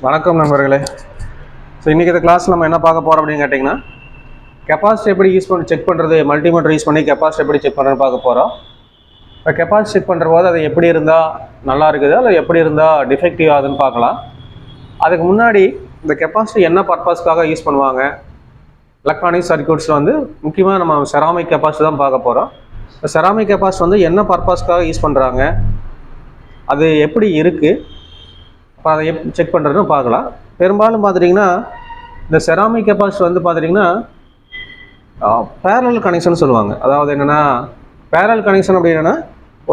வணக்கம் நண்பர்களே. ஸோ இன்றைக்கி இந்த கிளாஸ் நம்ம என்ன பார்க்க போகிறோம் அப்படின்னு கேட்டிங்கன்னா, கெப்பாசிட்டி எப்படி யூஸ் பண்ணி செக் பண்ணுறது, மல்டிமீட்டர் யூஸ் பண்ணி கெப்பாசிட்டி எப்படி செக் பண்ணுறதுன்னு பார்க்க போகிறோம். இப்போ கெப்பாசிட்டி செக் பண்ணுற போது அது எப்படி இருந்தால் நல்லா இருக்குது, இல்லை எப்படி இருந்தால் டிஃபெக்டிவ் ஆகுதுன்னு பார்க்கலாம். அதுக்கு முன்னாடி இந்த கெப்பாசிட்டி என்ன பர்பஸ்க்காக யூஸ் பண்ணுவாங்க, எலக்ட்ரானிக் சர்க்யூட்ஸில் வந்து முக்கியமாக நம்ம செராமிக் கெப்பாசிட்டி தான் பார்க்க போகிறோம். இப்போ செராமிக் கெப்பாசிட்டி வந்து என்ன பர்பஸ்க்காக யூஸ் பண்ணுறாங்க, அது எப்படி இருக்குது, இப்போ அதை செக் பண்ணுறதுன்னு பார்க்கலாம். பெரும்பாலும் பார்த்துட்டிங்கன்னா இந்த செராமிக் கெப்பாசிட்டி வந்து பார்த்துட்டிங்கன்னா பேரலல் கனெக்ஷன் சொல்லுவாங்க. அதாவது என்னென்னா, பேரலல் கனெக்ஷன் அப்படின்னா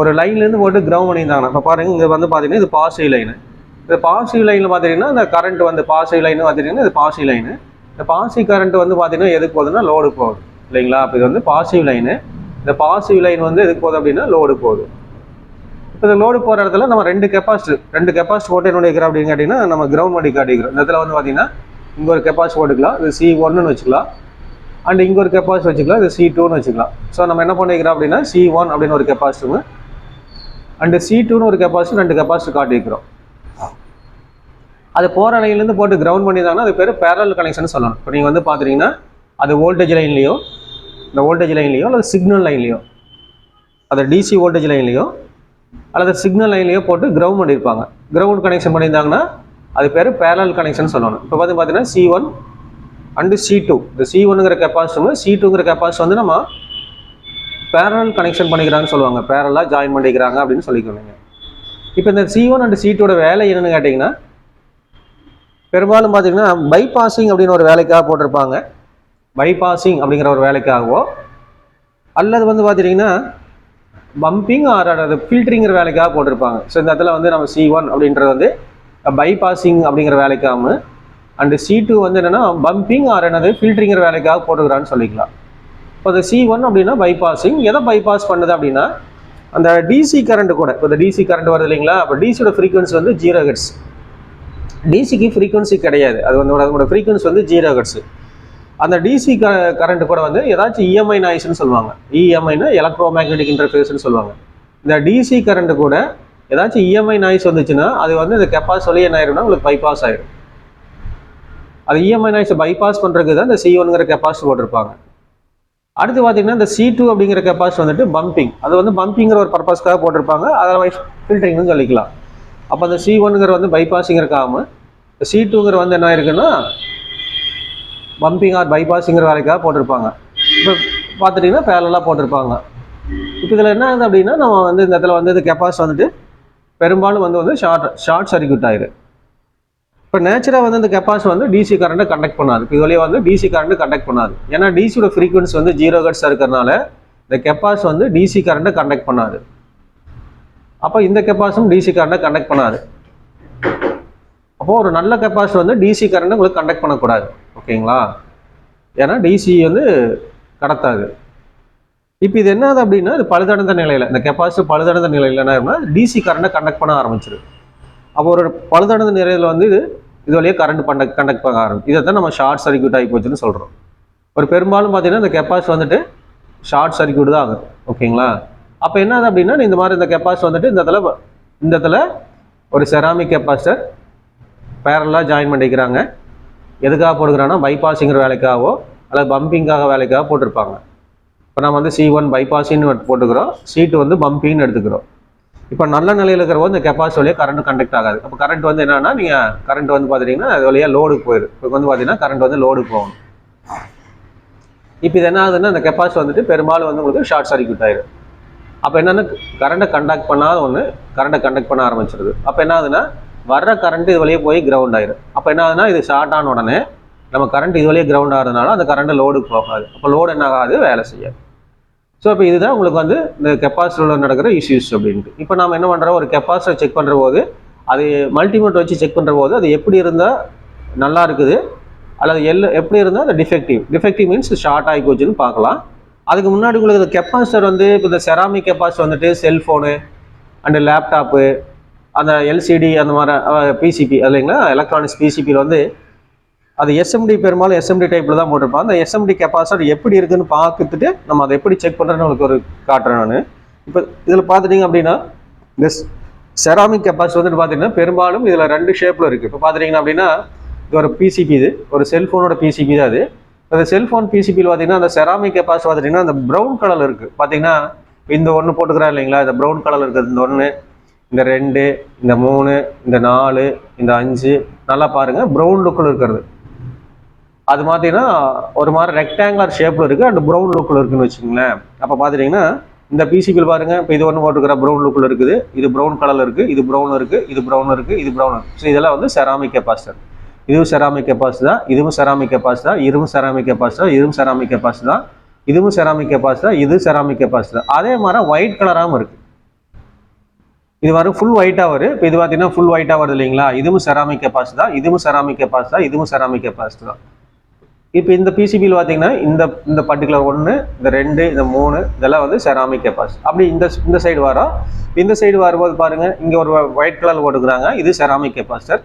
ஒரு லைன்லேருந்து போட்டு கிரவுண்ட் பண்ணியிருந்தாங்கன்னா, இப்போ பாருங்கள் இங்கே வந்து பார்த்திங்கன்னா இது பாசிட்டிவ் லைனு. இந்த பாசிட்டிவ் லைனில் பார்த்திங்கன்னா இந்த கரண்ட் வந்து பாசிட்டிவ் லைனு பார்த்திங்கன்னா இது பாசிட்டிவ் லைனு. இந்த பாசிட்டிவ் கரண்ட் வந்து பார்த்திங்கன்னா எதுக்கு போகுதுன்னா லோடு போகுது இல்லைங்களா. அப்போ இது வந்து பாசிட்டிவ் லைனு. இந்த பாசிட்டிவ் லைன் வந்து எதுக்கு போகுது அப்படின்னா லோடு போகுது. இப்போ இந்த லோடு போகிற இடத்துல நம்ம ரெண்டு கெப்பாசிட்டி போட்டு என்ன பண்ணிக்கிறோம் அப்படின்னு கேட்டிங்கன்னா, நம்ம கிரவுண்ட் பண்ணி காட்டிக்கிறோம். இந்த இடத்துல வந்து பார்த்திங்கன்னா இங்கே ஒரு கெப்பாசிட்டி போட்டுக்கலாம், இது C1ன்னு வச்சுக்கலாம். அண்ட் இங்கே ஒரு கெப்பாசிட்டி வச்சுக்கலாம், இது C2ன்னு வச்சுக்கலாம். ஸோ நம்ம என்ன பண்ணிக்கிறோம் அப்படின்னா C1 அப்படின்னு ஒரு கெப்பாசிட்டிங்க அண்டு C2ன்னு ஒரு கெப்பாசிட்டி, ரெண்டு கெப்பாசிட்டி காட்டிக்கிறோம். அது போகிற லைன்லேருந்து போட்டு கிரவுண்ட் பண்ணியிருந்தாங்கன்னா அது பேர் பேரலல் கனெக்ஷன் சொல்லணும். இப்போ நீங்கள் வந்து பார்த்துட்டிங்கன்னா அது வோல்டேஜ் லைன்லேயோ, இந்த வோல்டேஜ் லைன்லேயோ அல்லது சிக்னல் லைன்லேயோ, அது DC வோல்டேஜ் லைன்லேயோ அல்லது சிக்னல் லைன்லேயோ போட்டு கிரவுண்ட் பண்ணியிருப்பாங்க. கிரவுண்ட் கனெக்ஷன் பண்ணியிருந்தாங்கன்னா அது பேர் பேரலல் கனெக்ஷன் சொல்லணும். இப்போ வந்து பார்த்தீங்கன்னா C1 அண்டு C2, இந்த C1ங்கிற கெப்பாசிட்டி C2ங்கிற கெப்பாசிட்டி வந்து நம்ம பேரலல் கனெக்ஷன் பண்ணிக்கிறாங்கன்னு சொல்லுவாங்க, பேரலாக ஜாயின் பண்ணிக்கிறாங்க அப்படின்னு சொல்லிக்கணுங்க. இப்போ இந்த C1 அண்டு C2ஓட வேலை என்னென்னு கேட்டிங்கன்னா, பெரும்பாலும் பார்த்திங்கன்னா பைபாசிங் அப்படின்னு ஒரு வேலைக்காக போட்டிருப்பாங்க. பைபாசிங் அப்படிங்கிற ஒரு வேலைக்காகவோ அல்லது வந்து பார்த்துட்டிங்கன்னா பம்பிங் ஆர் அது ஃபில்டரிங்கிற வேலைக்காக போட்டிருப்பாங்க. ஸோ இந்த இடத்துல வந்து நம்ம C1 அப்படின்றது வந்து பைபாசிங் அப்படிங்கிற வேலைக்காக, அண்டு C2 வந்து என்னென்னா பம்பிங் ஆர் என்னது ஃபில்டரிங்கிற வேலைக்காக போட்டுக்கிறான்னு சொல்லிக்கலாம். இப்போ இந்த C1 அப்படின்னா பைபாசிங், எதை பைபாஸ் பண்ணுது அப்படின்னா அந்த DC கரண்ட் கூட. இப்போ இந்த DC கரண்ட் வருது இல்லைங்களா, அப்போ DCயோட ஃப்ரீக்வன்சி வந்து 0 ஹெர்ட்ஸ். DCக்கு ஃப்ரீக்வன்சி கிடையாது, அது வந்து அதோட ஃப்ரீக்வன்சி வந்து 0 ஹெர்ட்ஸ். அந்த DC கரண்ட் கூட வந்து ஏதாச்சும் EMI நாய்ஸ்ன்னு சொல்லுவாங்க. EMIன்னா எலக்ட்ரோ மேக்னெட்டிக் இன்டர்ஃபேஸ்ன்னு சொல்லுவாங்க. இந்த DC கரண்ட் கூட ஏதாச்சும் EMI நாய்ஸ் வந்துச்சுன்னா அது வந்து இந்த கெப்பாசிட்டி என்ன ஆயிரும்னா உங்களுக்கு பைபாஸ் ஆயிடும். அது EMI நாய்ஸை பைபாஸ் பண்ணுறதுக்கு தான் இந்த C1ங்கிற கெப்பாசிட்டி போட்டிருப்பாங்க. அடுத்து பார்த்தீங்கன்னா இந்த C2 அப்படிங்கிற கெப்பாசிட்டி வந்துட்டு பம்பிங், அது வந்து பம்பிங்கிற ஒரு பர்பஸ்க்காக போட்டிருப்பாங்க, அதர்வைஸ் ஃபில்டரிங்னு சொல்லிக்கலாம். அப்போ அந்த C1ங்கிற வந்து பைபாஸிங்கிறக்காம C2ங்கிற வந்து என்ன இருக்குன்னா பம்பிங் ஆர் பைபாஸிங்கிற வேலைக்காக போட்டிருப்பாங்க. இப்போ பார்த்துட்டிங்கன்னா பேரலாக போட்டிருப்பாங்க. இப்போ இதில் என்ன ஆகுது அப்படின்னா, நம்ம வந்து இந்த இடத்துல வந்து இந்த கெப்பாசிட்டி வந்துட்டு பெரும்பாலும் வந்து ஷார்ட் சர்க்யூட் ஆயிடும். இப்போ நேச்சராக வந்து இந்த கெப்பாசிட்டி வந்து DC கரண்ட்டை கண்டக்ட் பண்ணாது. இது வழியாக வந்து DC கரண்ட்டு கண்டக்ட் பண்ணாது. ஏன்னா DCயோட ஃப்ரீக்வன்சி வந்து 0 ஹெர்ட்ஸ் இருக்கிறதுனால இந்த கெப்பாசிட்டி வந்து DC கரண்ட்டை கண்டக்ட் பண்ணாது. அப்போ இந்த கெப்பாசிட்டி DC கரண்ட்டை கண்டக்ட் பண்ணாது. அப்போது ஒரு நல்ல கெப்பாசிட்டி வந்து DC கரண்ட்டை உங்களுக்கு கண்டக்ட் பண்ணக்கூடாது, ஓகேங்களா. ஏன்னா DC வந்து கடத்தாது. இப்போ இது என்னது அப்படின்னா, இது பழுதடைந்த நிலையில், இந்த கெப்பாசிட்டி பழுதடைந்த நிலையில் என்ன ஆகும்னா DC கரண்ட்டை கண்டக்ட் பண்ண ஆரம்பிச்சிடும். அப்போ ஒரு பழுதடைந்த நிலையில் வந்து இது வழியாக கரண்ட் கண்டக்ட் பண்ண ஆரம்பிக்கும். இதை தான் நம்ம ஷார்ட் சர்க்யூட் ஆகி போச்சுன்னு சொல்கிறோம். ஒரு பெரும்பாலும் பார்த்தீங்கன்னா இந்த கெப்பாசிட்டி வந்துட்டு ஷார்ட் சர்க்யூட் தான் ஆகும், ஓகேங்களா. அப்போ என்னது அப்படின்னா, இந்த மாதிரி இந்த கெப்பாசிட்டி வந்துட்டு இந்த இடத்துல ஒரு செராமிக் கெப்பாசிட்டர் பேரலாக ஜாயின் பண்ணிக்கிறாங்க. எதுக்காக போட்டுக்கிறாங்கன்னா பைபாஸிங்கிற வேலைக்காகவோ அல்லது பம்பிங்காக வேலைக்காக போட்டிருப்பாங்க. இப்போ நம்ம வந்து C1 பைபாஸின்னு போட்டுக்கிறோம், C2 வந்து பம்பிங்னு எடுத்துக்கிறோம். இப்போ நல்ல நிலையில் இருக்கிறவங்க இந்த கெப்பாசிட்டி வழியாக கரண்ட் கண்டக்ட் ஆகாது. அப்போ கரண்ட் வந்து என்னன்னா, நீங்கள் கரண்ட் வந்து பார்த்துட்டிங்கன்னா அது வழியாக லோடுக்கு போயிடும். இப்போ வந்து பார்த்தீங்கன்னா கரண்ட் வந்து லோடுக்கு போகணும். இப்போ இது என்ன ஆகுதுன்னா, இந்த கெப்பாசிட்டி வந்துட்டு பெரும்பாலும் வந்து உங்களுக்கு ஷார்ட் சர்க்யூட் ஆயிடும். அப்போ என்னென்னா கரண்ட்டை கண்டக்ட் பண்ணாத ஒன்று கரண்ட்டை கண்டக்ட் பண்ண ஆரம்பிச்சிருது. அப்போ என்ன ஆகுதுன்னா வர்ற கரண்ட் இது வழியே போய் கிரவுண்ட் ஆயிடும். அப்போ என்ன ஆகுதுன்னா, இது ஷார்ட் ஆன உடனே நம்ம கரண்ட் இது வழியே கிரவுண்ட் ஆகிறதுனால அந்த கரண்ட் லோடுக்கு போகாது. அப்போ லோடு என்ன ஆகாது, வேலை செய்யாது. ஸோ இப்போ இதுதான் உங்களுக்கு வந்து இந்த கெப்பாசிட்டியில் நடக்கிற இஷ்யூஸ் அப்படின்ட்டு. இப்போ நம்ம என்ன பண்ணுறோம், ஒரு கெப்பாசிட்டி செக் பண்ணுற போது அது மல்டிமீட்டர் வச்சு செக் பண்ணுற போது அது எப்படி இருந்தால் நல்லா இருக்குது அல்லது எப்படி இருந்தால் அது டிஃபெக்டிவ் மீன்ஸ் ஷார்ட் ஆகி போச்சுன்னு பார்க்கலாம். அதுக்கு முன்னாடி உங்களுக்கு இந்த கெப்பாசிட்டர் வந்து இப்போ இந்த செராமிக் கெப்பாசிட்டி வந்துட்டு செல்ஃபோனு அண்டு லேப்டாப்பு, அந்த LCD அந்த மாதிரி PCB இல்லைங்களா, எலக்ட்ரானிக்ஸ் PCBயில் வந்து அது SMD பெரும்பாலும் SMD டைப்பில் தான் போட்டிருப்பாங்க. அந்த SMD கெப்பாசிட்டர் எப்படி இருக்குதுன்னு பார்த்துட்டு நம்ம அதை எப்படி செக் பண்ணுறதுன்னு உங்களுக்கு ஒரு காட்டுறேன் நான். இப்போ இதில் பார்த்துட்டிங்க அப்படின்னா இந்த செராமிக் கெப்பாசிட்டி வந்துட்டு பார்த்தீங்கன்னா பெரும்பாலும் இதில் 2 ஷேப்பில் இருக்குது. இப்போ பார்த்துட்டிங்கன்னா அப்படின்னா இது ஒரு பிசிபி, இது ஒரு செல்ஃபோனோட பிசிபி தான் அது. அந்த செல்ஃபோன் பிசிபியில் பார்த்தீங்கன்னா அந்த செராமிக் கெப்பாசிட்டி பார்த்துட்டிங்கன்னா அந்த ப்ரௌன் கலர் இருக்குது. பார்த்தீங்கன்னா இந்த ஒன்று போட்டுக்கிறா இல்லைங்களா, இந்த ப்ரௌன் கலர் இருக்குது. இந்த 1, இந்த 2, இந்த 3, இந்த 4, இந்த 5 நல்லா பாருங்கள் ப்ரௌன் லுக்கில் இருக்கிறது. அது பார்த்தீங்கன்னா ஒரு மாதிரி ரெக்டாங்குலர் ஷேப்பில் இருக்குது அண்ட் ப்ரௌன் லுக்கில் இருக்குன்னு வச்சுக்கோங்களேன். அப்போ பார்த்துட்டிங்கன்னா இந்த பிசிபியில் பாருங்கள், இப்போ இது ஒன்று போட்டுக்கிற ப்ரௌன் லுக்கில் இருக்குது, இது ப்ரௌன் கலரில் இருக்குது, இது ப்ரௌன் இருக்குது, இது ப்ரௌன் இருக்குது, இது ப்ரௌன் இருக்குது. ஸோ இதெல்லாம் வந்து செராமிக் கெப்பாசிட்டர். இதுவும் செராமிக் கெப்பாசிட்டி தான், இதுவும் செராமிக் கெப்பாசிட்டி தான், இதுவும் செராமிக் கெப்பாசிட்டி தான், இதுவும் செராமிக் கெப்பாசிட்டி தான், இதுவும் செராமிக் கெப்பாசிட்டி தான், இது செராமிக் கெப்பாசிட்டி தான். அதே மாதிரி ஒயிட் கலராகவும் இருக்குது. இது வரும் ஃபுல் ஒயிட்டாக வரும். இப்போ இது பார்த்தீங்கன்னா ஃபுல் ஒயிட்டாக வருது இல்லைங்களா, இதுவும் செராமிக் கெப்பாசிட்டி தான், இதுவும் செராமிக் கெப்பாசிட்டி தான், இதுவும் செராமிக் கெப்பாசிட்டி தான். இப்போ இந்த பிசிபியில் பார்த்தீங்கன்னா இந்த பர்டிகுலர் 1, இந்த 2, இந்த 3 இதெல்லாம் வந்து செராமிக் கெப்பாசிட்டி. அப்படி இந்த சைடு வரோம். இந்த சைடு வரும்போது பாருங்கள், இங்கே ஒரு ஒயிட் கலர் போட்டுக்கிறாங்க, இது செராமிக் கெப்பாசிட்டர்.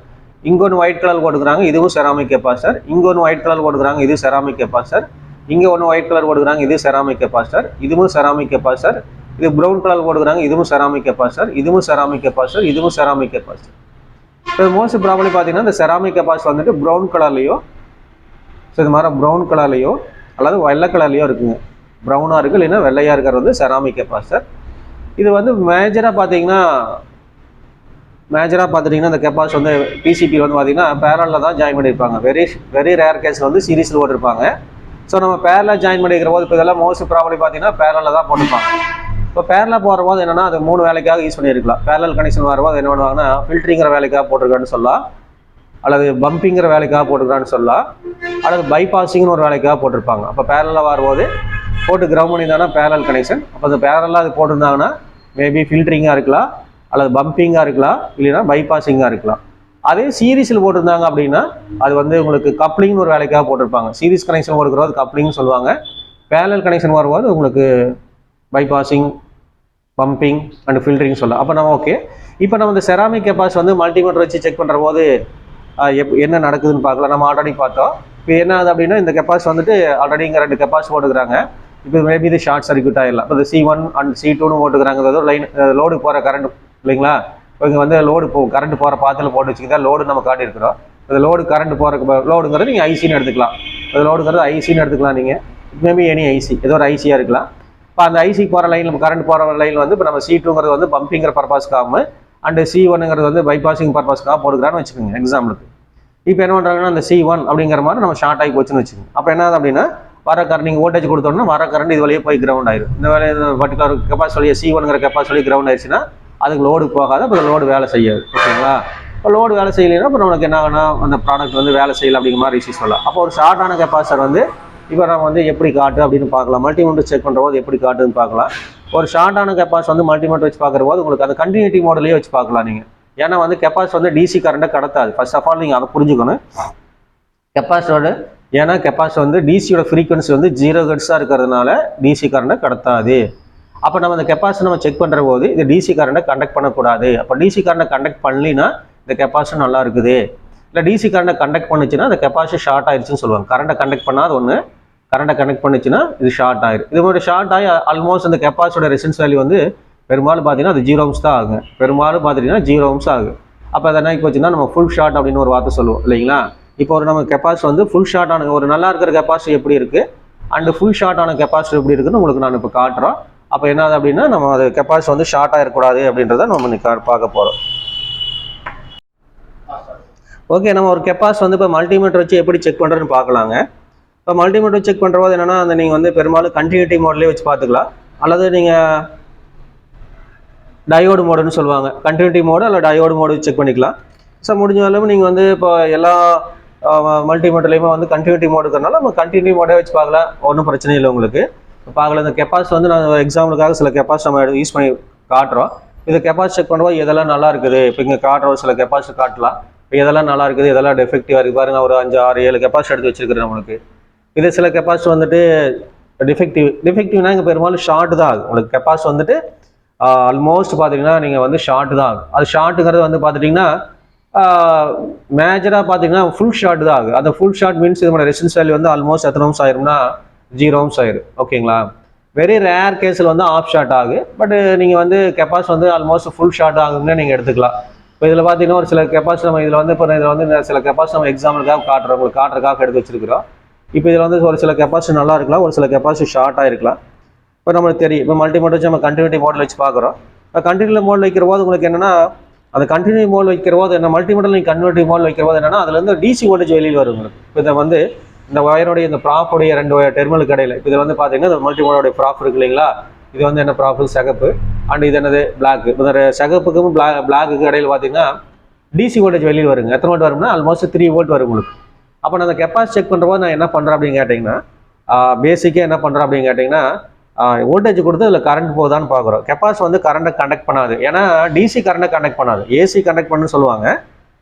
இங்கே ஒன்று ஒயிட் கலர் போட்டுக்கிறாங்க, இதுவும் செராமிக் கெப்பாசிட்டர். இங்கே ஒன்று ஒயிட் கலர் போட்டுக்கிறாங்க, இது செராமிக் கெப்பாசிட்டர். இங்கே ஒன்று ஒயிட் கலர் போட்டுக்கிறாங்க, இது செராமிக் கெப்பாசிட்டர், இதுவும் செராமிக் கெப்பாசிட்டர். இது ப்ரௌன் கலர் போட்டுக்கிறாங்க, இதுவும் செராமிக் கெப்பாசிட்டர், இதுவும் செராமிக் கெப்பாசிட்டர், இதுவும் செராமிக் கெப்பாசிட்டர். இப்போ மோஸ்ட் ப்ராப்ளம் பார்த்தீங்கன்னா இந்த செராமிக் கெப்பாசிட்டர் வந்துட்டு ப்ரௌன் கலர்லையோ, ஸோ இது மாதிரி ப்ரௌன் கலர்லையோ அல்லது வெள்ளை கலர்லையோ இருக்குங்க. ப்ரௌனாக இருக்குது இல்லைன்னா வெள்ளையாக இருக்கிறது வந்து செராமிக் கெப்பாசிட்டர். இது வந்து மேஜராக பார்த்திங்கன்னா இந்த கெப்பாசிட்டர் வந்து பிசிபி வந்து பார்த்திங்கன்னா பேரலில் தான் ஜாயின் பண்ணியிருப்பாங்க. வெரி ரேர் கேஸில் வந்து சீரிஸில் போட்டிருப்பாங்க. ஸோ நம்ம பேரலில் ஜாயின் பண்ணிக்கிற போது இப்போ இதெல்லாம் மோஸ்ட் ப்ராப்ளம் பார்த்தீங்கன்னா பேரலில் தான் போட்டிருப்பாங்க. இப்போ பேரலில் போகிற போது என்னென்னா அது 3 வேலைக்காக யூஸ் பண்ணியிருக்கலாம். பேரல் கனெக்ஷன் வரும்போது என்ன பண்ணுவாங்கன்னா ஃபில்டரிங்கிற வேலைக்காக போட்டிருக்கான்னு சொல்லலாம், அல்லது பம்பிங்கிற வேலைக்காக போட்டுக்கிறான்னு சொல்லலாம், அல்லது பைபாஸிங்னு ஒரு வேலைக்காக போட்டிருப்பாங்க. அப்போ பேரலாக வரும்போது போட்டு கிரவுண்ட் பண்ணியிருந்தாங்கன்னா பேரல் கனெக்ஷன். அப்போ அந்த பேரலாக அது போட்டிருந்தாங்கன்னா மேபி ஃபில்டரிங்காக இருக்கலாம், அல்லது பம்பிங்காக இருக்கலாம், இல்லைன்னா பைபாஸிங்காக இருக்கலாம். அதே சீரீஸில் போட்டிருந்தாங்க அப்படின்னா அது வந்து உங்களுக்கு கப்ளிங்னு ஒரு வேலைக்காக போட்டிருப்பாங்க. சீரீஸ் கனெக்ஷன் கொடுக்குறது கப்ளிங்னு சொல்லுவாங்க. பேரல் கனெக்ஷன் வரும்போது உங்களுக்கு பைபாஸிங், பம்பிங் அண்ட் ஃபில்டரிங் சொல்லலாம். அப்போ நம்ம ஓகே. இப்போ நம்ம இந்த செராமிக் கெப்பாசிட்டி வந்து மல்டிமீட்டர் வச்சு செக் பண்ணுற போது என்ன நடக்குதுன்னு பார்க்கலாம். நம்ம ஆல்ரெடி பார்த்தோம். இப்போ என்ன ஆகுது அப்படின்னா இந்த கெப்பாசிட்டி வந்துட்டு ஆல்ரெடி இங்கே 2 கெப்பாசிட்டி போட்டுக்கிறாங்க. இப்போ மேபி இது ஷார்ட் சர்க்யூட் ஆகிடலாம். இப்போ C1 அண்ட் C2ன்னு போட்டுக்கிறாங்க. அதாவது லைன் லோடு போகிற கரண்ட் இல்லைங்களா. இப்போ இங்கே வந்து லோடு கரண்ட் போகிற பாத்தில் போட்டு வச்சுக்கிட்டா லோடு நம்ம காட்டியிருக்கிறோம். இந்த லோடு கரண்ட் போகிற லோடுங்கிறது நீங்கள் ஐசின்னு எடுத்துக்கலாம். அது லோடுங்கிறது ஐசின்னு எடுத்துக்கலாம். நீங்கள் மேபி எனி ஐசி ஏதோ ஒரு ஐசியாக இருக்கலாம். இப்போ அந்த ஐசி போகிற லைனில் கரண்ட் போகிற லைனில் வந்து இப்போ நம்ம C2ங்கிறது வந்து பம்பிங்கிற பர்பஸ்க்காக அண்ட் C1ங்கிறது வந்து பைபாஸிங் பர்பஸ்க்காக போட்டுக்கிறான்னு வச்சுக்கோங்க எக்ஸாம்பிளுக்கு. இப்போ என்ன பண்ணுறாங்கன்னா அந்த C1 அப்படிங்கிற மாதிரி நம்ம ஷார்ட் ஆகி போச்சுன்னு வச்சுக்கோங்க. அப்போ என்ன ஆகுது அப்படின்னா வர கரண்ட் நீங்கள் வோல்டேஜ் கொடுத்தோம்னா வர கரண்ட் இது வழியே போய் கிரவுண்ட் ஆயிடும். இந்த வேலை பர்டிகுலர் கெப்பாசிட்டி வழியே C1ங்கிற கெப்பாசிட்டி வழியே கிரவுண்ட் ஆயிடுச்சுன்னா அதுக்கு லோடு போகாது. அப்போ லோடு வேலை செய்யாது. ஓகேங்களா. இப்போ லோடு வேலை செய்யலைன்னா இப்போ நமக்கு என்ன ஆகுனா அந்த ப்ராடக்ட் வந்து வேலை செய்யலை அப்படிங்கிற மாதிரி இஷ்யூ சொல்லலாம். அப்போ ஒரு ஷார்ட்டான கெப்பாசிட்டர் வந்து இப்போ நம்ம வந்து எப்படி காட்டு அப்படின்னு பார்க்கலாம். மல்டிமீட்டர் செக் பண்ணுற போது எப்படி காட்டுன்னு பார்க்கலாம். ஒரு ஷார்ட்டான கெப்பாசிட்டி வந்து மல்டிமீட்டர் வச்சு பார்க்குற போது உங்களுக்கு அந்த கண்டினியூட்டி மாடலையே வச்சு பார்க்கலாம் நீங்கள். ஏன்னா வந்து கெப்பாசிட்டி வந்து டிசி கரண்ட்டை கடத்தாது. ஃபர்ஸ்ட் ஆஃப் ஆல் நீங்கள் அதை புரிஞ்சுக்கணும். கெப்பாசிட்டரோட ஏன்னா கெப்பாசிட்டி வந்து டிசியோட ஃப்ரீக்வன்சி வந்து 0 ஹெர்ட்ஸாக இருக்கிறதுனால டிசி கரண்ட்டை கடத்தாது. அப்போ நம்ம இந்த கெப்பாசிட்டி நம்ம செக் பண்ணுற போது இது டிசி கரண்ட்டை கண்டக்ட் பண்ணக்கூடாது. அப்போ டிசி கரண்ட்டை கண்டக்ட் பண்ணலினா இந்த கெப்பாசிட்டி நல்லா இருக்குது, இல்லை டிசி கரண்ட்டை கண்டக்ட் பண்ணுச்சுன்னா அந்த கெப்பாசிட்டி ஷார்ட் ஆயிடுச்சுன்னு சொல்லுவாங்க. கரண்ட்டை கண்டக்ட் பண்ணாத ஒன்று கரண்ட்டை கனெக்ட் பண்ணிச்சுன்னா இது ஷார்ட் ஆயிடும். இது மாதிரி ஷார்ட் ஆகி ஆல்மோஸ்ட் அந்த கெப்பாசிட்டியோட ரெசிஸ்டன்ஸ் வேல்யூ வந்து பெரும்பாலும் பார்த்தீங்கன்னா அது 0 ohms தான் ஆகும். பெரும்பாலும் பார்த்தீங்கன்னா 0 ohms ஆகும். அப்போ அதை என்ன போச்சுன்னா நம்ம ஃபுல் ஷார்ட் அப்படின்னு ஒரு வார்த்தை சொல்லுவோம் இல்லைங்களா. இப்போ ஒரு நம்ம கெப்பாசிட்டி வந்து ஃபுல் ஷார்ட் ஆன ஒரு நல்லா இருக்கிற கெப்பாசிட்டி எப்படி இருக்குது அண்ட் ஃபுல் ஷார்ட் ஆன கெப்பாசிட்டி எப்படி இருக்குன்னு உங்களுக்கு நான் இப்போ காட்டுறோம். அப்போ என்னது அப்படின்னா நம்ம அது கெப்பாசிட்டி வந்து ஷார்ட் ஆகிடக்கூடாது அப்படின்றத நம்ம இன்னைக்கு பார்க்க போகிறோம். ஓகே, நம்ம ஒரு கெப்பாசிட்டி வந்து இப்போ மல்டிமீட்டர் வச்சு எப்படி செக் பண்ணுறதுன்னு பார்க்கலாங்க. இப்போ மல்டிமீட்டர் செக் பண்ணுற போது என்னென்னா அந்த நீங்கள் வந்து பெரும்பாலும் கண்டினியூட்டி மோட்லேயே வச்சு பார்த்துக்கலாம், அல்லது நீங்கள் டயோடு மோடுன்னு சொல்லுவாங்க. கண்டினியூட்டி மோடு அல்ல டயோடு மோடு செக் பண்ணிக்கலாம். ஸோ முடிஞ்ச அளவு நீங்கள் வந்து இப்போ எல்லா மல்டிமீட்டர்லேயுமே வந்து கண்டினியூட்டி மோடு இருக்கிறனால நம்ம கண்டினியூட்டி மோடே வச்சு பார்க்கலாம், ஒன்றும் பிரச்சனை இல்லை உங்களுக்கு. பார்க்கல இந்த கெப்பாசிட்டி வந்து நான் எக்ஸாம்பிளுக்காக சில கெப்பாசிட்டி நம்ம யூஸ் பண்ணி காட்டுறோம். இது கெப்பாசிட்டி செக் பண்ணும்போது எதெல்லாம் நல்லா இருக்குது இப்போ இங்கே காட்டுறோம், சில கெப்பாசிட்டி காட்டலாம். இப்போ எதெல்லாம் நல்லா இருக்குது எதெல்லாம் டெஃபெக்டிவாக இருக்குது பாருங்கள். ஒரு 5, 6, 7 கெப்பாசிட்டி எடுத்து வச்சிருக்கிறேன் நம்மளுக்கு. இது சில கெப்பாசிட்டி வந்துட்டு டிஃபெக்டிவ்னா இங்கே பெரும்பாலும் ஷார்ட் தான் ஆகும். உங்களுக்கு கெப்பாசிட்டி வந்துட்டு ஆல்மோஸ்ட் பார்த்தீங்கன்னா நீங்கள் வந்து ஷார்ட் தான் ஆகும். அது ஷார்ட்டுங்கிறது வந்து பார்த்துட்டிங்கன்னா மேஜராக பார்த்தீங்கன்னா ஃபுல் ஷார்ட் தான் ஆகும். அந்த ஃபுல் ஷார்ட் மீன்ஸ் இதோட ரெசிஸ்டன்ஸ் வேல்யூ வந்து ஆல்மோஸ்ட் எத்தனை ohms ஆயிரும்னா 0 ohms ஆயிரும். ஓகேங்களா, வெரி ரேர் கேஸில் வந்து ஆஃப் ஷார்ட் ஆகுது. பட் நீங்கள் வந்து கெப்பாசிட்டி வந்து ஆல்மோஸ்ட் ஃபுல் ஷார்ட் ஆகுதுன்னு நீங்கள் எடுத்துக்கலாம். இப்போ இதில் பார்த்தீங்கன்னா ஒரு சில கெப்பாசிட்டி நம்ம இதில் வந்து இப்போ இதில் வந்து சில கெப்பாசிட்டி நம்ம எக்ஸாம்பிளுக்காக காட்டுறோம், உங்களுக்கு காட்டுறதுக்காக எடுத்து வச்சிருக்கிறோம். இப்போ இதில் வந்து ஒரு சில கெப்பாசிட்டி நல்லா இருக்கலாம், ஒரு சில கெப்பாசிட்டி ஷார்ட்டாக இருக்கலாம். இப்போ நம்மளுக்கு தெரியும், இப்போ மல்டி மோட் வச்சு நம்ம கண்டினியூட்டி மோடில் வச்சு பார்க்குறோம். இப்போ கண்டினியூ மோடில் வைக்கிற போது உங்களுக்கு என்னன்னா, அந்த கண்டினியூ மோட் வைக்கிற போது என்ன மல்டி மோடில் நீங்கள் கன்வெர்ட்டி மோடில் வைக்கிற போது என்னன்னா அதுலேருந்து டிசி வோல்டேஜ் வெளியில் வரும் உங்களுக்கு. இப்போ இதை வந்து இந்த ஒயருடைய இந்த ப்ராஃபுடைய 2 டெர்மினலுக்கு இடையில இப்போ இதில் வந்து பார்த்தீங்கன்னா இந்த மல்டி மோடோடைய ப்ராஃப் இருக்கு இல்லைங்களா, இது வந்து என்ன ப்ராஃபு சிகப்பு அண்ட் இது என்னது பிளாக். இப்போ இந்த சிகப்புக்கும் பிளாக்குக்கு இடையில பார்த்தீங்கன்னா டிசி வோல்டேஜ் வெளியில் வருங்க. எத்தனை வோல்ட் வரும்னா ஆல்மோஸ்ட் 3 வோல்ட் வரும் உங்களுக்கு. அப்போ நான் அந்த கெப்பாசிட்டி செக் பண்ணுற போது நான் என்ன பண்ணுறேன் அப்படின்னு கேட்டிங்கன்னா, பேசிக்காக என்ன பண்ணுறேன் அப்படின்னு கேட்டிங்கன்னா, வோல்டேஜ் கொடுத்து அதில் கரண்ட் போகுதான்னு பார்க்குறோம். கெப்பாசிட்டி வந்து கரண்ட்டை கண்டக்ட் பண்ணாது, ஏன்னா டிசி கரண்ட்டை கண்டக்ட் பண்ணாது, ஏசி கண்டக்ட் பண்ணுன்னு சொல்லுவாங்க,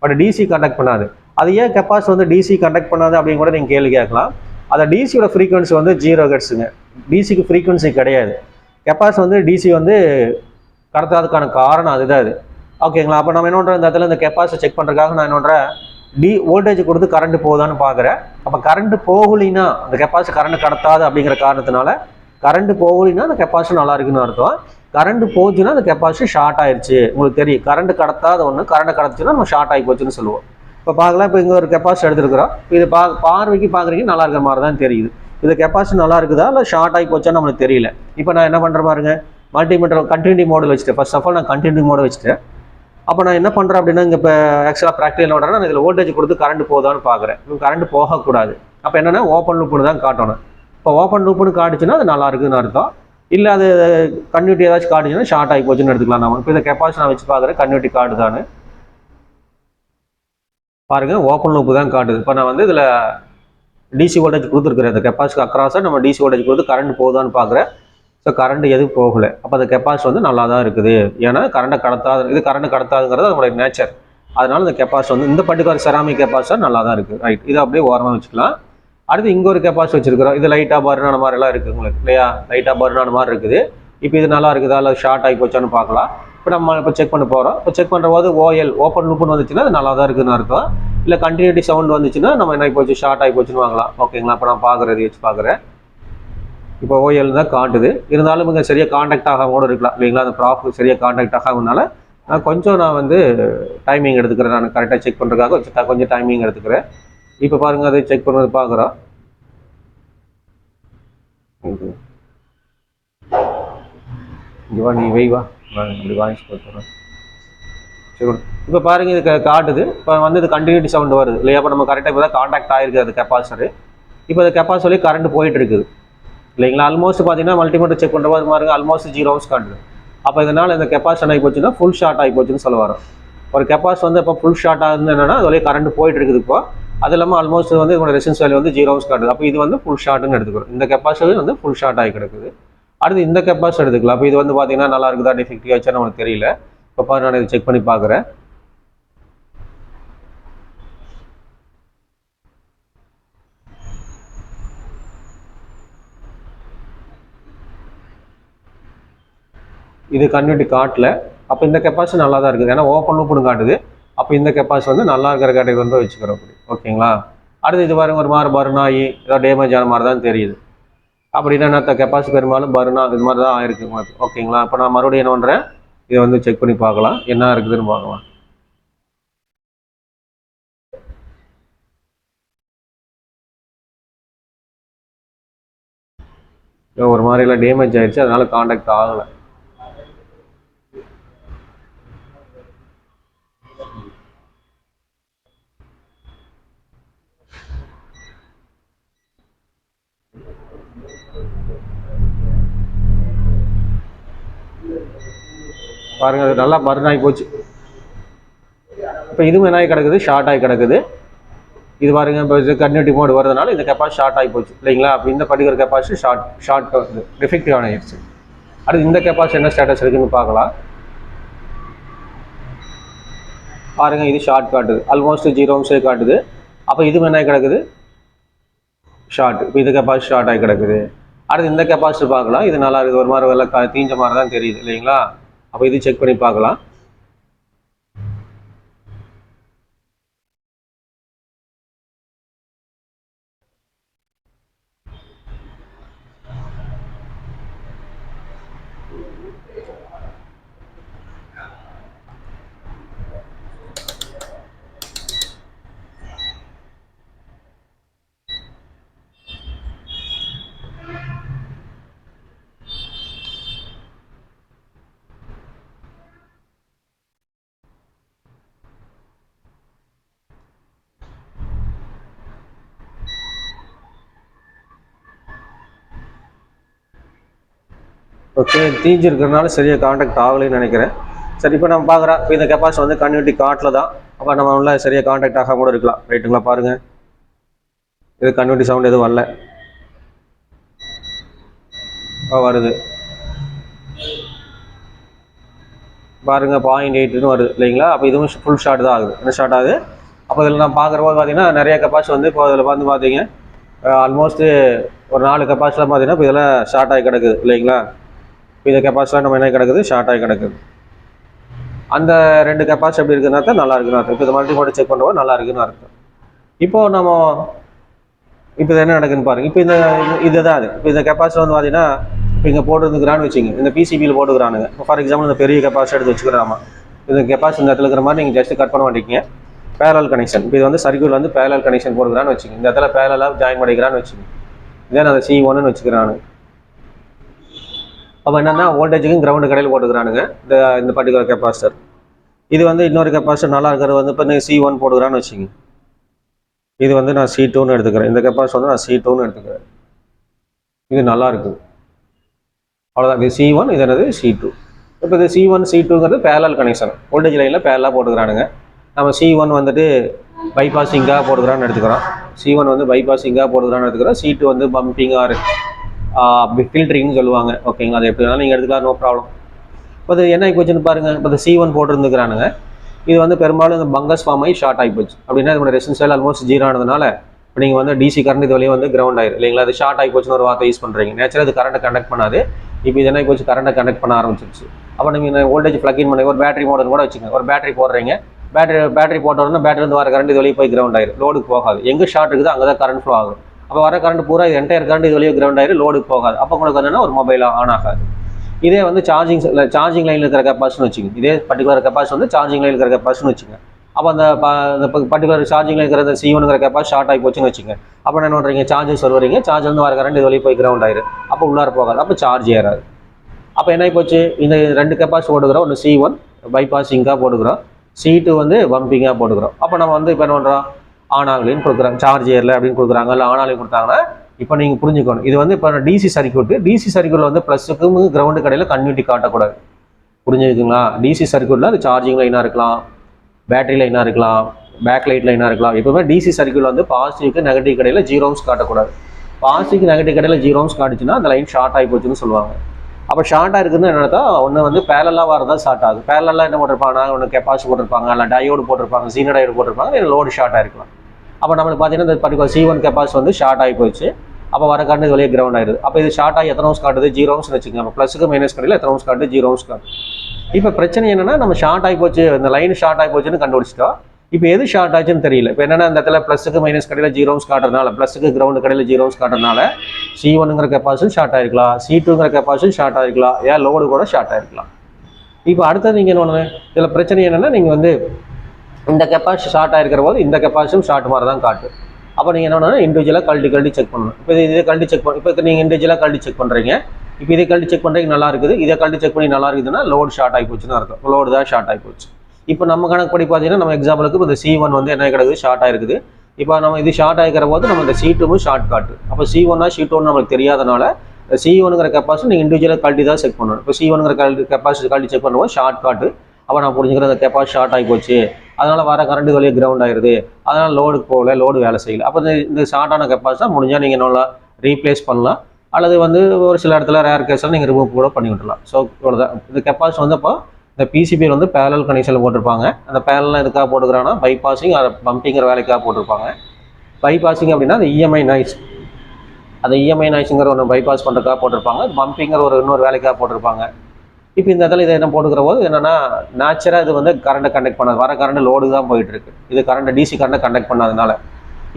பட் டிசி கண்டக்ட் பண்ணாது. அது ஏன் கெப்பாசிட்டி வந்து டிசி கண்டக்ட் பண்ணாது அப்படின்னு கூட நீங்கள் கேள்வி கேட்கலாம். அந்த டிசியோட ஃப்ரீக்வன்சி வந்து 0 ஹெர்ட்ஸுங்க. டிசிக்கு ஃப்ரீக்வன்சி கிடையாது. கெப்பாசிட்டி வந்து டிசி வந்து கடத்தாததுக்கான காரணம் அதுதான் அது. ஓகேங்களா. அப்போ நம்ம என்ன பண்ணுறோம், இந்த இடத்துல இந்த கெப்பாசிட்டி செக் பண்ணுறதுக்காக நான் என்ன பண்ணுறேன், வோல்டேஜ் கொடுத்து கரண்ட் போகுதான்னு பார்க்குறேன். அப்போ கரண்ட் போகலினா அந்த கெப்பாசிட்டி கரண்ட் கடத்தாது அப்படிங்கிற காரணத்தினால, கரண்ட் போகலினா அந்த கெப்பாசிட்டி நல்லா இருக்குன்னு அர்த்தம். கரண்ட் போச்சுன்னா அந்த கெப்பாசிட்டி ஷார்ட் ஆயிடுச்சு. உங்களுக்கு தெரியும், கரண்ட் கடத்தாத ஒன்று கரண்ட் கடத்துச்சுன்னா நம்ம ஷார்ட் ஆகி போச்சுன்னு சொல்லுவோம். இப்போ பார்க்கலாம், இப்போ இங்கே ஒரு கெப்பாசிட்டி எடுத்துருக்கிறோம். இது பார்வைக்கு பார்க்குறீங்க நல்லா இருக்கிற மாதிரி தான் தெரியுது. இது கெப்பாசிட்டி நல்லா இருக்குதா இல்லை ஷார்ட் ஆகி போச்சான்னு நம்மளுக்கு தெரியல. இப்போ நான் என்ன பண்ணுற பாருங்க, மல்டிமீட்டர் கண்டினியூ மோடில் வச்சுட்டேன். ஃபர்ஸ்ட் ஆஃப் ஆல் நான் கண்டினியூ மோட வச்சுட்டேன். அப்போ நான் என்ன பண்ணுறேன் அப்படின்னா, இங்கே இப்போ ஆக்சுவலாக ப்ராக்டிகல் என்ன பண்ணுறேன்னா, நான் இதில் வோல்டேஜ் கொடுத்து கரண்ட் போதான்னு பார்க்குறேன். கரண்ட் போகக்கூடாது. அப்போ என்னென்னா ஓப்பன் லூப்புன்னு தான் காட்டணும். இப்போ ஓப்பன் லூப்புன்னு காட்டுச்சுன்னா அது நல்லா இருக்குதுன்னு அர்த்தம். இல்லை அது கன்யூட்டி ஏதாச்சும் காட்டுச்சுன்னா ஷார்ட் ஆகி போச்சுன்னு எடுத்துக்கலாம். நம்ம இப்போ இந்த கெப்பாசிட்டி நான் வச்சு பார்க்குறேன், கன்யூட்டி காட்டுதான்னு பாருங்கள். ஓப்பன் லூப்பு தான் காட்டுது. இப்போ நான் வந்து இதில் டிசி வோல்டேஜ் கொடுத்துருக்குறேன். இந்த கெப்பாசிட்டி அக்ராஸாக நம்ம டிசி வோல்டேஜ் கொடுத்து கரண்ட் போதான்னு பார்க்குறேன். ஸோ கரண்ட் எதுவும் போகலை. அப்போ அந்த கெப்பாசிட்டி வந்து நல்லா தான் இருக்குது. ஏன்னா கரண்ட்டை கடத்தாது, இது கரண்ட் கடத்தாதுங்கிறது அதோடைய நேச்சர். அதனால இந்த கெப்பாசிட்டி வந்து இந்த பர்டிகுலர் செராமிக் கெப்பாசிட்டி நல்லா தான் இருக்குது. ரைட், இதை அப்படியே ஓரமாக வச்சுக்கலாம். அடுத்து இங்கே ஒரு கெப்பாசிட்டி வச்சிருக்கிறோம். இது லைட்டாக பர்னான மாதிரிலாம் இருக்குது உங்களுக்கு இல்லையா, லைட்டாக பர்னான மாதிரி இருக்குது. இப்போ இது நல்லா இருக்குதா இல்லை ஷார்ட் ஆகி போச்சான்னு பார்க்கலாம். இப்போ நம்ம இப்போ செக் பண்ண போகிறோம். இப்போ செக் பண்ணுற போது ஓஎல் ஓப்பன் லூப்புன்னு வந்துச்சுன்னா அது நல்லா தான் இருக்குதுன்னு அர்த்தம். இல்லை கண்டினியூட்டி சவுண்ட் வந்துச்சுன்னா நம்ம என்ன ஆகி போச்சு, ஷார்ட் ஆகி போச்சுன்னு வாங்கலாம். ஓகேங்களா. இப்போ நான் பார்க்குறது வச்சு பார்க்குறேன். இப்போ ஓஎல் தான் காட்டுது. இருந்தாலும் இங்கே சரியாக காண்டாக்ட் ஆகாம கூட இருக்கலாம் இல்லைங்களா. அந்த ப்ராஃப் சரியாக காண்டாக்ட் ஆகாமனால நான் வந்து டைமிங் எடுத்துக்கிறேன். நான் கரெக்டாக செக் பண்ணுறதுக்காக கொஞ்சம் டைமிங் எடுத்துக்கிறேன். இப்போ பாருங்கள், அதை செக் பண்ணுறது பார்க்குறோம். இங்கே நீ வெய்வா அப்படி வாய்ஸ் கொடுத்துறேன். சரி, இப்போ பாருங்கள், இது காட்டுது. இப்போ வந்து இது கண்டினியூட்டி சவுண்ட் வருது இல்லையா. அப்போ நம்ம கரெக்டாக இப்போ தான் காண்டாக்ட் ஆகிருக்கு அது கெப்பாசிட்டர். இப்போ அது கெப்பாசிட்டி கரண்ட் போயிட்டு இருக்குது இல்லைங்களா. ஆல்மோஸ்ட் பார்த்தீங்கன்னா மல்டிமீட்டர் செக் பண்ணுறது பாருங்க, ஆல்மோஸ்ட் 0 ஹவர்ஸ் காட்டுது. அப்போ இதனால் இந்த கெப்பாசிட்டி ஆகி போச்சுன்னா ஃபுல் ஷார்ட் ஆகி போச்சுன்னு சொல்ல வரும். ஒரு கெப்பாசிட்டி வந்து இப்போ ஃபுல் ஷார்ட் ஆகுது என்னன்னா அது வழியே கரண்ட் போயிட்டு இருக்குது. இப்போ அது இல்லாமல் ஆல்மோஸ்ட் வந்து இதோட ரெசிஸ்டன்ஸ் வேல்யூ வந்து 0 ஹவர்ஸ் காட்டுது. அப்போ இது வந்து ஃபுல் ஷார்ட்னு எடுத்துக்கிறோம். இந்த கெப்பாசிட்டி வந்து ஃபுல் ஷார்ட் ஆகி கிடக்குது. அடுத்து இந்த கெப்பாசிட்டி எடுத்துக்கலாம். அப்போ இது வந்து பார்த்தீங்கன்னா நல்லா இருக்குதா டிஃபெக்டிவ் ஆச்சா நமக்கு தெரியல. இப்போ பாரு, நான் இதை செக் பண்ணி பார்க்குறேன். இது கன்யூட்டி காட்டல. அப்போ இந்த கெப்பாசிட்டி நல்லா தான் இருக்குது, ஏன்னா ஓப்பன் லூப்னு காட்டுது. அப்போ இந்த கெப்பாசிட்டி வந்து நல்லா இருக்கிற கேட்டகரி வந்து வச்சுக்கிறோம். ஓகேங்களா. அடுத்து இது பாருங்க, ஒரு மாதிரி பர்ன் ஆகி ஏதோ டேமேஜ் ஆன மாதிரி தான் தெரியுது. அப்படின்னா என்ன, கெப்பாசிட்டி பெரும்பாலும் பர்னா இது மாதிரி தான் ஆயிருக்கு உங்களுக்கு. ஓகேங்களா. இப்போ நான் மறுபடியும் என்ன பண்ணுறேன், இதை வந்து செக் பண்ணி பார்க்கலாம் என்ன இருக்குதுன்னு பார்க்கலாம். ஒரு மாதிரிலாம் டேமேஜ் ஆயிடுச்சு, அதனால காண்டாக்ட் ஆகலை. பாருங்க, அது நல்லா பர்ன் ஆகி போச்சு. இப்போ இதுவும் என்ன ஆகி கிடக்குது, ஷார்ட் ஆகி கிடக்குது. இது பாருங்க, இப்போ இது கன்யூட்டி மோடு வரதுனால இந்த கெப்பாசிட்டி ஷார்ட் ஆகி போச்சு இல்லைங்களா. அப்போ இந்த பர்டிகுலர் கெப்பாசிட்டி ஷார்ட் வந்து டிஃபெக்டிவ் ஆகிடுச்சு. அடுத்து இந்த கெப்பாசிட்டி என்ன ஸ்டேட்டஸ் இருக்குன்னு பார்க்கலாம். பாருங்க, இது ஷார்ட் காட்டுது, ஆல்மோஸ்ட் 0 ஹவர்ஸே காட்டுது. அப்போ இது என்ன ஆகி கிடக்குது, ஷார்ட். இப்போ இது கெப்பாசிட்டி ஷார்ட் ஆகி கிடக்குது. அடுத்து இந்த கெப்பாசிட்டி பார்க்கலாம். இது நல்லா இருக்குது, ஒரு மாதிரி வெள்ளை தீஞ்ச மாதிரி தான் தெரியுது இல்லைங்களா. அப்போ இது செக் பண்ணி பார்க்கலாம். ஓகே, தீஞ்சு இருக்கிறதுனால சரியாக காண்டாக்ட் ஆகலைன்னு நினைக்கிறேன். சரி, இப்போ நம்ம பார்க்குறோம், இப்போ இந்த கெப்பாசிட்டி வந்து கன்டினியூட்டி காட்டில் தான். அப்போ நம்ம உள்ள சரியாக காண்டாக்ட் ஆகாம கூட இருக்கலாம். ரைட்டுங்களா? பாருங்கள், இது கன்டினியூட்டி சவுண்ட் எதுவும் வரல, வருது பாருங்கள், 0.8ன்னு வருது இல்லைங்களா? அப்போ இதுவும் ஃபுல் ஷார்ட் தான் ஆகுது. என்ன ஷார்ட் ஆகுது? அப்போ இதில் நம்ம பார்க்குறபோது பார்த்தீங்கன்னா நிறைய கெப்பாசிட்டி வந்து இப்போ இதில் வந்து பார்த்தீங்க ஆல்மோஸ்ட்டு ஒரு 4 கெப்பாசிட்டிலாம் பார்த்தீங்கன்னா இப்போ இதில் ஷார்ட் ஆகி கிடக்குது இல்லைங்களா? இப்போ இந்த கெப்பாசிட்டிலாம் நம்ம என்ன கிடக்குது, ஷார்ட் ஆகி கிடக்குது. அந்த 2 கெப்பாசிட்டி எப்படி இருக்குதுன்னா தான் நல்லா இருக்குன்னு அர்த்தம். இப்போ இந்த மல்டிமோட் செக் பண்ணுவோம், நல்லா இருக்குன்னு அர்த்தம். இப்போது நம்ம இப்போ இது என்ன நடக்குதுன்னு பாருங்கள். இப்போ இந்த இதுதான் அது. இப்போ இந்த கெப்பாசிட்டி வந்து பார்த்தீங்கன்னா இப்போ இங்கே போட்டுருந்துக்கிறான்னு வச்சுங்க, இந்த பிசிபியில் போட்டுக்கிறானுங்க. இப்போ ஃபார் எக்ஸாம்பிள் இந்த பெரிய கெப்பாசிட்டி எடுத்து வச்சுக்கிறாமா, இந்த கெப்பாசிட்டி இந்த இடத்துல இருக்கிற மாதிரி நீங்கள் ஜஸ்ட் கட் பண்ண மாட்டேங்க. பேரல் கனெக்ஷன், இப்போ இது வந்து சர்க்யூட் வந்து பேரல் கனெக்ஷன் போடுறான்னு வச்சுங்க, இந்த இடத்துல பேரலாக ஜாயின் பண்ணிக்கிறான்னு வச்சுங்க. இதே நான் C1ன்னு வச்சுக்கிறானு. அப்போ என்னென்னா வோல்டேஜுக்கும் கிரவுண்டு கடையில் போட்டுக்கிறானுங்க இந்த பர்டிகுலர் கெப்பாசிட்டர். இது வந்து இன்னொரு கெப்பாசிட்டர் நல்லா இருக்கிறது வந்து இப்போ C1 போட்டுக்கிறான்னு வச்சுங்க. இது வந்து நான் C2ன்னு எடுத்துக்கிறேன். இந்த கெப்பாசிட்டர் வந்து நான் C2ன்னு எடுத்துக்கிறேன். இது நல்லா இருக்குது, அவ்வளோதான். இது C1, இது என்னது C2. இப்போ இது C1 C2ங்கிறது பேரலல் கனெக்ஷன், வோல்டேஜ் லைனில் பேரலாக போட்டுக்கிறானுங்க. நம்ம C1 வந்துட்டு பைபாஸிங்காக போட்டுக்கிறான்னு எடுத்துக்கிறோம். C1 வந்து பைபாஸிங்காக போட்டுக்கிறான்னு எடுத்துக்கிறோம். C2 வந்து பம்பிங் ஆர் ஃபில்டரிங்னு சொல்லுவாங்க. ஓகேங்களா? அது எப்படி வேணாலும் நீங்கள் எடுத்துக்கலாம், நோ ப்ராப்ளம். இப்போ அது என்ன ஆகி போச்சுன்னு பாருங்கள். இப்போ இந்த C1 போட்டுருந்துக்கிறானுங்க. இது வந்து பெரும்பாலும் இந்த பங்கஸ் ஃபார்ம் ஆகி ஷார்ட் ஆகி போச்சு. அப்படின்னா இதோட ரெசிஸ்டன்ஸ் ஆல்மோஸ்ட் 0 ஆனதுனால இப்போ நீங்கள் வந்து டிசி கரண்ட் இது வழியே வந்து கிரவுண்ட் ஆயிரும் இல்லைங்களா? அது ஷார்ட் ஆகி போச்சுன்னு ஒரு வார்த்தை யூஸ் பண்ணுறீங்க. நேச்சுரலாக அது கரண்ட்டை கண்டக்ட் பண்ணாது. இப்போ இது என்ன ஆகி போச்சு, கரண்ட்டை கண்டக்ட் பண்ண ஆரம்பிச்சிருச்சு. அப்போ நீங்கள் வோல்டேஜ் பிளக் இன் பண்ணி ஒரு பேட்டரி மோடல் கூட வச்சுக்கோங்க. ஒரு பேட்டரி போடுறீங்க, பேட்டரி போட்டோம்னா பேட்டரிலேருந்து வர கரண்ட் இது வழியே போய் கிரவுண்ட் ஆயிரும், லோடுக்கு போகாது. எங்கே ஷார்ட் இருக்குது அங்கே தான் கரண்ட் ஃப்ளோ ஆகும். அப்போ வர கரண்ட் பூரா இது என்டையர் கரண்ட் இது வழியே கிரவுண்ட் ஆயிரும், லோடுக்கு போகாது. அப்போ உங்களுக்கு என்னன்னா ஒரு மொபைல் ஆன் ஆகாது. இதே வந்து சார்ஜிங் லைனில் இருக்கிற கெப்பாசிட்டின்னு வச்சுங்க. இதே பர்டிகுலர் கெப்பாசிட்டி வந்து சார்ஜிங் லைனில் இருக்கிற கெப்பாசிட்டின்னு வச்சுங்க. அப்போ அந்த பர்டிகுலர் சார்ஜிங் லைன் இருக்கிற C1ங்கிற கெப்பாசிட்டி ஷார்ட் ஆகி போச்சுன்னு வச்சுங்க. அப்போ என்ன பண்ணுறீங்க, சார்ஜஸ் வருவீங்க, சார்ஜ்லேருந்து வர கரண்ட் இது வழியே போய் கிரவுண்ட் ஆயிரும். அப்போ உள்ளார போகாது, அப்போ சார்ஜ் ஏறாது. அப்போ என்ன ஆகி போச்சு, இந்த 2 கெப்பாசிட்டி போட்டுக்கிறோம். ஒன்று C1 பைபாஸிங்காக போட்டுக்கிறோம், C2 வந்து பம்பிங்காக போட்டுக்கிறோம். அப்போ நம்ம வந்து இப்போ என்ன பண்ணுறோம், ஆன் ஆகலின்னு கொடுக்குறாங்க, சார்ஜ் ஏறல அப்படின்னு கொடுக்குறாங்க, இல்லை ஆன் ஆகலையும் கொடுத்தாங்கன்னா இப்போ நீங்கள் புரிஞ்சுக்கணும். இது வந்து இப்போ டிசி சர்க்யூட்டில் வந்து ப்ளஸுக்கும் கிரவுண்டு கடையில் கன்டினியூட்டி காட்டக்கூடாது. புரிஞ்சுக்குங்களா? டிசி சர்க்யூட்டில் அது சார்ஜிங் லைனாக இருக்கலாம், பேட்டரி லைனாக இருக்கலாம், பேக் லைட் லைனாக இருக்கலாம். எப்பவுமே டிசி சர்க்யூட்டில் வந்து பாசிட்டிவ்க்கு நெகட்டிவ் கடையில் 0 ohms காட்டக்கூடாது. பாசிட்டிவ் நெகட்டிவ் கடையில் 0 ohms காட்டுச்சுன்னா அந்த லைன் ஷார்ட் ஆகி போச்சுன்னு சொல்லுவாங்க. அப்போ ஷார்ட்டாக இருக்குதுன்னு என்னன்னா ஒன்று வந்து பேரலாக வரதான் ஷார்ட் ஆகுது. பேரலாக என்ன போட்டிருப்பாங்கன்னா ஒன்று கெப்பாசிட்டி போட்டிருப்பாங்க, இல்லை டயோடு போட்டிருப்பாங்க, சீன டயோடு போட்டிருப்பாங்க, இல்லை லோடு ஷார்ட்டாக இருக்கலாம். அப்போ நம்மளுக்கு பார்த்தீங்கன்னா இந்த பர்டிகுலர் C1 கெப்பாசிட்டி வந்து ஷார்ட் ஆகி போச்சு. அப்போ வர கரண்ட் இது வழியே கிரவுண்ட் ஆயிடுது. அப்போ இது ஷார்ட் ஆகி எத்தனை ohms காட்டுது, 0 ohms வச்சுக்கோங்க. அப்போ ப்ளஸுக்கு மைனஸ் கடையில் எத்தனை ohms காட்டுது, 0 ohms காட்டுது. இப்போ பிரச்சனை என்னன்னா நம்ம ஷார்ட் ஆகி போச்சு, இந்த லைன் ஷார்ட் ஆகி போச்சுன்னு கண்டுபிடிச்சிட்டோம். இப்போ எது ஷார்ட் ஆச்சுன்னு தெரியல. இப்போ என்னன்னா இந்த இடத்துல ப்ளஸுக்கு மைனஸ் கடையில் 0 ohms காட்டுறதுனால, ப்ளஸுக்கு கிரவுண்டு கடையில் 0 ohms காட்டுறதுனால C1ங்கிற கெப்பாசிட்டி ஷார்ட் ஆகிருக்கலாம், C2ங்கிற கெப்பாசிட்டி ஷார்ட் ஆகிருக்கலாம், ஏன் லோடு கூட ஷார்ட் ஆகிருக்கலாம். இப்போ அடுத்தது நீங்கள் என்ன ஒன்று, இதில் பிரச்சனை என்னென்னா நீங்கள் வந்து இந்த கெப்பாசிட்டி ஷார்ட் ஆகிருக்கிற போது இந்த கெப்பாசிட்டியும் ஷார்ட் மாதிரி தான் காட்டு. அப்போ நீங்கள் என்ன பண்ணணும், இண்டிவிஜுவலாக கழட்டி செக் பண்ணணும். இப்போ இதை கழட்டி செக் பண்ண, இப்போ நீங்கள் இண்டிவிஜுவலாக கழட்டி செக் பண்ணுறீங்க. இப்போ இதை கழட்டி செக் பண்ணுறீங்க, நல்லா இருக்குது. இதை கழட்டி செக் பண்ணி நல்லா இருக்குதுன்னா லோடு ஷார்ட் ஆகி போச்சுன்னு அர்த்தம். லோடு தான் ஷார்ட் ஆகி போச்சு. இப்போ நம்ம கணக்குப்படி பார்த்தீங்கன்னா நம்ம எக்ஸாம்பிளுக்கு இப்போ இந்த C1 வந்து என்ன கிடக்குது, ஷார்ட் ஆகிருக்குது. இப்போ நம்ம இது ஷார்ட் ஆகிக்கிற போது நம்ம இந்த C2வும் ஷார்ட் காட்டு. அப்போ C1 C2 நம்மளுக்கு தெரியாதனால C1ங்கிற கெப்பாசிட்டி நீங்கள் இண்டிவிஜுவலாக கழட்டி தான் செக் பண்ணணும். இப்போ C1ங்கிற கெப்பாசிட்டி கழட்டி செக் பண்ணுவோம், ஷார்ட் காட்டு. அப்போ நான் புரிஞ்சுக்கிற அந்த கெப்பாசிட்டி ஷார்ட் ஆகி போச்சு, அதனால் வர கரண்ட் வழியே கிரவுண்ட் ஆயிடுது, அதனால் லோடுக்கு போகல, லோடு வேலை செய்யல. அப்போ இந்த ஷார்ட்டான கெப்பாசிட்டி முடிஞ்சால் நீங்கள் நல்லா ரீப்ளேஸ் பண்ணலாம், அல்லது வந்து ஒரு சில இடத்துல ரேர் கேஸில் நீங்கள் ரிமூவ் கூட பண்ணி விட்டுலாம். ஸோ இவ்வளோதான். இந்த கெப்பாசிட்டி வந்து இப்போ இந்த பிசிபி வந்து பேரல் கனெக்ஷனில் போட்டிருப்பாங்க. அந்த பேரல்லாம் எதுக்காக போட்டுக்கிறாங்கன்னா பைபாஸிங் பம்பிங்கிற வேலைக்காக போட்டிருப்பாங்க. பைபாஸிங் அப்படின்னா அந்த இஎம்ஐ நாய்ஸ், அந்த இஎம்ஐ நாய்ஸுங்கிற ஒன்று பைபாஸ் பண்ணுறதுக்காக போட்டிருப்பாங்க. பம்பிங்கிற இன்னொரு வேலைக்காக போட்டிருப்பாங்க. இப்போ இந்த இடத்துல இதை என்ன போட்டுக்கிற போது என்னென்னா நேச்சராக இது வந்து கரண்ட்டை கண்டக்ட் பண்ணாது, வர கரண்ட் லோடு தான் போயிட்டு இருக்கு. இது கரண்ட் டிசி கரண்ட்டை கண்டக்ட் பண்ணாதனால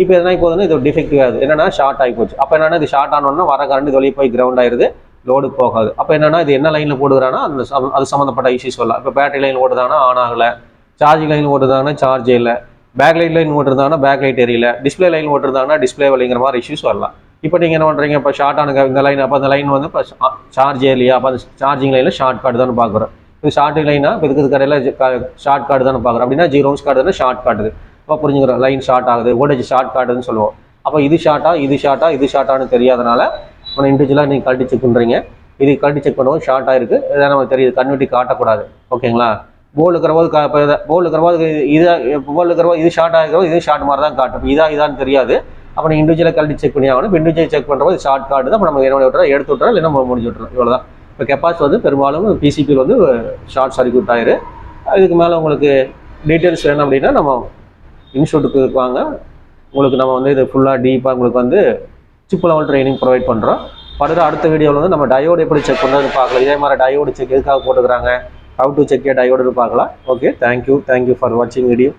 இப்போ எதனா இப்போது இது டிஃபெக்டிவ் ஆகுது, என்னன்னா ஷார்ட் ஆகி போச்சு. அப்போ என்னன்னா இது ஷார்ட் ஆனோன்னா வர கரண்ட் இது வெளியே போய் கிரவுண்ட் ஆயிருது, லோடு போகாது. அப்போ என்னன்னா இது என்ன லைனில் போடுறாங்கன்னா அது சம்மந்தப்பட்ட இஷ்யூஸ் வரலாம். இப்போ பேட்டரி லைன் ஓடுதாங்கன்னா ஆன் ஆகலை, சார்ஜிங் லைன் ஓடுதாங்கன்னா சார்ஜ் இல்லை, பேக் லைட் லைன் ஓட்டுருந்தாங்கன்னா பேக் லைட் எரியல, டிஸ்பிளே லைன் ஓட்டுருந்தாங்கன்னா டிஸ்பிளே வலிங்கிற மாதிரி இஷ்யூஸ் வரலாம். இப்போ நீங்கள் என்ன பண்ணுறீங்க, இப்போ ஷார்ட் ஆன இந்த லைன், அப்போ அந்த லைன் வந்து இப்போ சார்ஜ் ஏர்லையா, அப்போ அந்த சார்ஜிங் லைனில் ஷார்ட் கார்டு தான் பார்க்குறோம். இது ஷார்ட் லைனா இப்போ இதுக்கு கடையில் ஷார்ட் கார்டு தானே பார்க்குறோம். அப்படின்னா 0 ohms கார்டு தானே ஷார்ட் காட்டுது. அப்போ புரிஞ்சுக்கிறோம், லைன் ஷார்ட் ஆகுது, வோல்டேஜ் ஷார்ட் காட்டுதுன்னு சொல்லுவோம். அப்போ இது ஷார்ட்டானு தெரியாதனால இப்போ இண்டிவிஜுவலாக நீங்கள் கழட்டி செக் பண்ணுறீங்க. இது கழட்டி செக் பண்ணுவோம் ஷார்ட் ஆயிருக்கு, இதான் நமக்கு தெரியுது, கன்வெர்ட்டி காட்டக்கூடாது. ஓகேங்களா? போல் இருக்கிற போது போல் இருக்கிற போது போல் இருக்கிற போது இது ஷார்ட் ஆகிருக்கிறோம், இது ஷார்ட் மாதிரி தான் காட்டும். இதான்னு தெரியாது. அப்போ நீங்கள் இண்டிவிஜுவலாக கழட்டி செக் பண்ணி ஆகணும். இப்போ இண்டிவிஜுவல் செக் பண்ணுறது ஷார்ட் கார்டு தான். அப்போ நம்ம என்ன விட்டுறோம், எடுத்து விட்டுறோம், இல்லைன்னா முடிஞ்சு விட்டுறோம். இவ்வளோதான். இப்போ கெப்பாசிட்டி வந்து பெரும்பாலும் பிசிபியில் வந்து ஷார்ட் சர்க்யூட் ஆயிரு. இதுக்கு மேலே உங்களுக்கு டீட்டெயில்ஸ் வேணும் அப்படின்னா நம்ம இன்ஸ்டியூட்டுக்கு வாங்க. உங்களுக்கு நம்ம வந்து இது ஃபுல்லாக டீப்பாக உங்களுக்கு வந்து சிப் லெவல் ட்ரைனிங் ப்ரொவைட் பண்ணுறோம். அடுத்த வீடியோவில் வந்து நம்ம டயோடு எப்படி செக் பண்ணுறதுன்னு பார்க்கலாம். இதே மாதிரி டயோடு செக் எதுக்காக போட்டுக்கிறாங்க, ஹவு டு செக் ஏ டயோடுன்னு பார்க்கலாம். ஓகே, தேங்க்யூ ஃபார் வாட்சிங் வீடியோ.